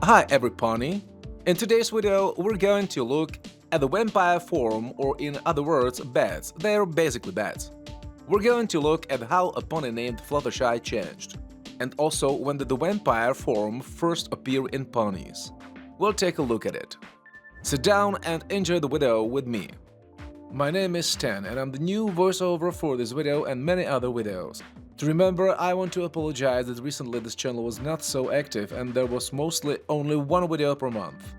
Hi every pony! In today's video we're going to look at the vampire form, or in other words, bats. They're basically bats. We're going to look at how a pony named Fluttershy changed, and also when did the vampire form first appear in ponies. We'll take a look at it. Sit down and enjoy the video with me. My name is Stan and I'm the new voiceover for this video and many other videos. To remember, I want to apologize that recently this channel was not so active and there was mostly only one video per month.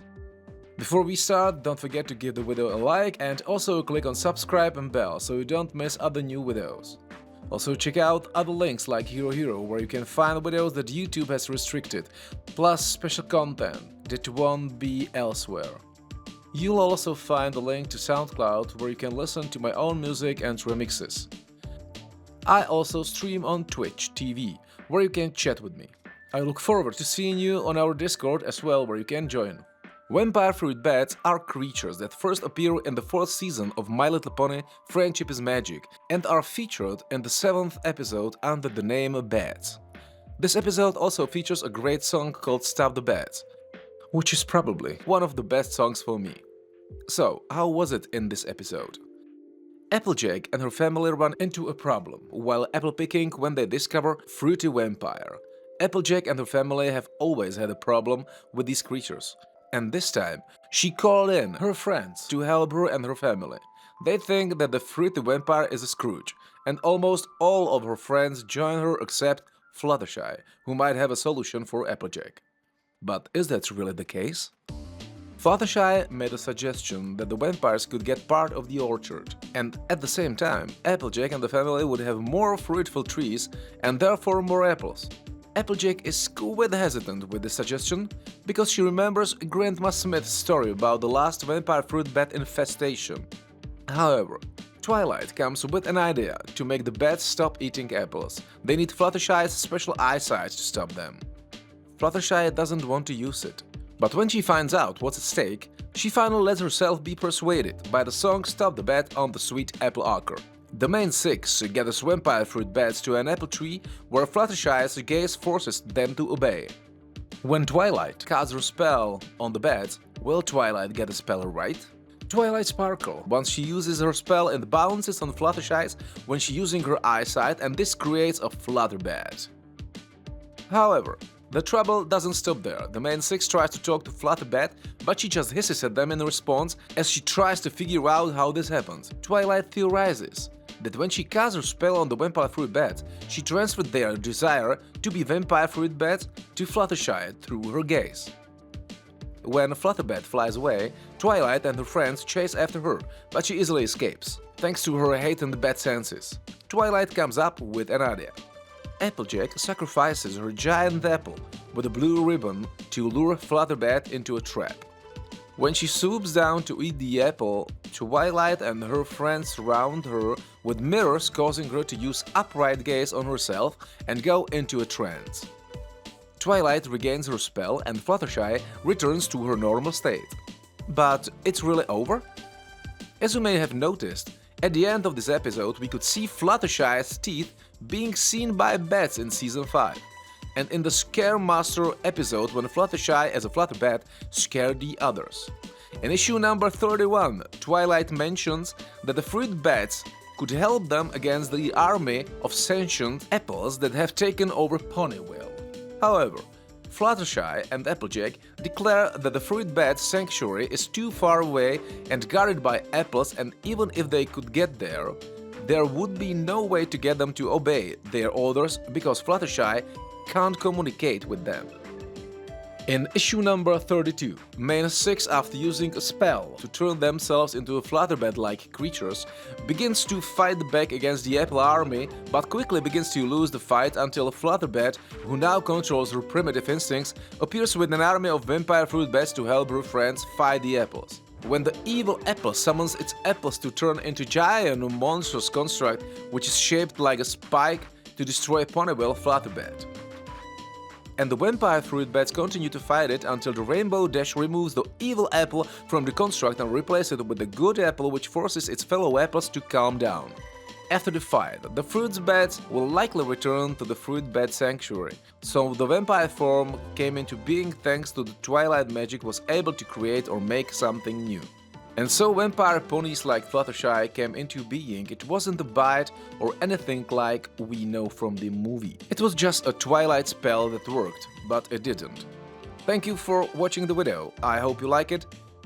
Before we start, don't forget to give the video a like and also click on subscribe and bell so you don't miss other new videos. Also check out other links like Hero where you can find videos that YouTube has restricted, plus special content that won't be elsewhere. You'll also find a link to SoundCloud where you can listen to my own music and remixes. I also stream on Twitch TV, where you can chat with me. I look forward to seeing you on our Discord as well, where you can join. Vampire fruit bats are creatures that first appear in the 4th season of My Little Pony Friendship is Magic and are featured in the 7th episode under the name Bats. This episode also features a great song called Stop the Bats, which is probably one of the best songs for me. So, how was it in this episode? Applejack and her family run into a problem while apple picking when they discover Fruity Vampire. Applejack and her family have always had a problem with these creatures, and this time she called in her friends to help her and her family. They think that the Fruity Vampire is a Scrooge, and almost all of her friends join her except Fluttershy, who might have a solution for Applejack. But is that really the case? Fluttershy made a suggestion that the vampires could get part of the orchard, and at the same time, Applejack and the family would have more fruitful trees and therefore more apples. Applejack is quite hesitant with this suggestion because she remembers Grandma Smith's story about the last vampire fruit bat infestation. However, Twilight comes with an idea to make the bats stop eating apples. They need Fluttershy's special eyesight to stop them. Fluttershy doesn't want to use it. But when she finds out what's at stake, she finally lets herself be persuaded by the song Stop the Bat on the Sweet Apple Acre. The main 6 gathers vampire fruit bats to an apple tree where Fluttershy's gaze forces them to obey. When Twilight casts her spell on the bats, will Twilight get the spell right? Twilight sparkles once she uses her spell and bounces on Fluttershy's when she's using her eyesight, and this creates a Flutterbat. However, the trouble doesn't stop there. The main 6 tries to talk to Flutterbat, but she just hisses at them in response as she tries to figure out how this happens. Twilight theorizes that when she casts her spell on the vampire fruit bats, she transferred their desire to be vampire fruit bats to Fluttershy through her gaze. When Flutterbat flies away, Twilight and her friends chase after her, but she easily escapes, thanks to her heightened bat senses. Twilight comes up with an idea. Applejack sacrifices her giant apple with a blue ribbon to lure Flutterbat into a trap. When she swoops down to eat the apple, Twilight and her friends surround her with mirrors, causing her to use upright gaze on herself and go into a trance. Twilight regains her spell and Fluttershy returns to her normal state. But it's really over? As you may have noticed, at the end of this episode we could see Fluttershy's teeth being seen by bats in Season 5, and in the Scare Master episode when Fluttershy as a Flutterbat scared the others. In issue number 31, Twilight mentions that the fruit bats could help them against the army of sentient apples that have taken over Ponyville. However, Fluttershy and Applejack declare that the fruit bat sanctuary is too far away and guarded by apples, and even if they could get there would be no way to get them to obey their orders because Fluttershy can't communicate with them. In issue number 32, main 6, after using a spell to turn themselves into Flutterbat-like creatures, begins to fight back against the Apple army, but quickly begins to lose the fight until Flutterbat, who now controls her primitive instincts, appears with an army of vampire fruit bats to help her friends fight the apples. When the evil apple summons its apples to turn into giant monstrous construct which is shaped like a spike to destroy Ponyville Flutterbat. And the vampire fruit bats continue to fight it until the Rainbow Dash removes the evil apple from the construct and replaces it with the good apple, which forces its fellow apples to calm down. After the fight, the fruit bats will likely return to the fruit bat sanctuary, so the vampire form came into being thanks to the twilight magic was able to create or make something new. And so vampire ponies like Fluttershy came into being. It wasn't a bite or anything like we know from the movie. It was just a twilight spell that worked, but it didn't. Thank you for watching the video, I hope you like it.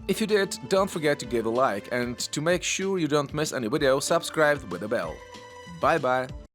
If you did, don't forget to give a like, and to make sure you don't miss any video, subscribe with a bell. Bye bye!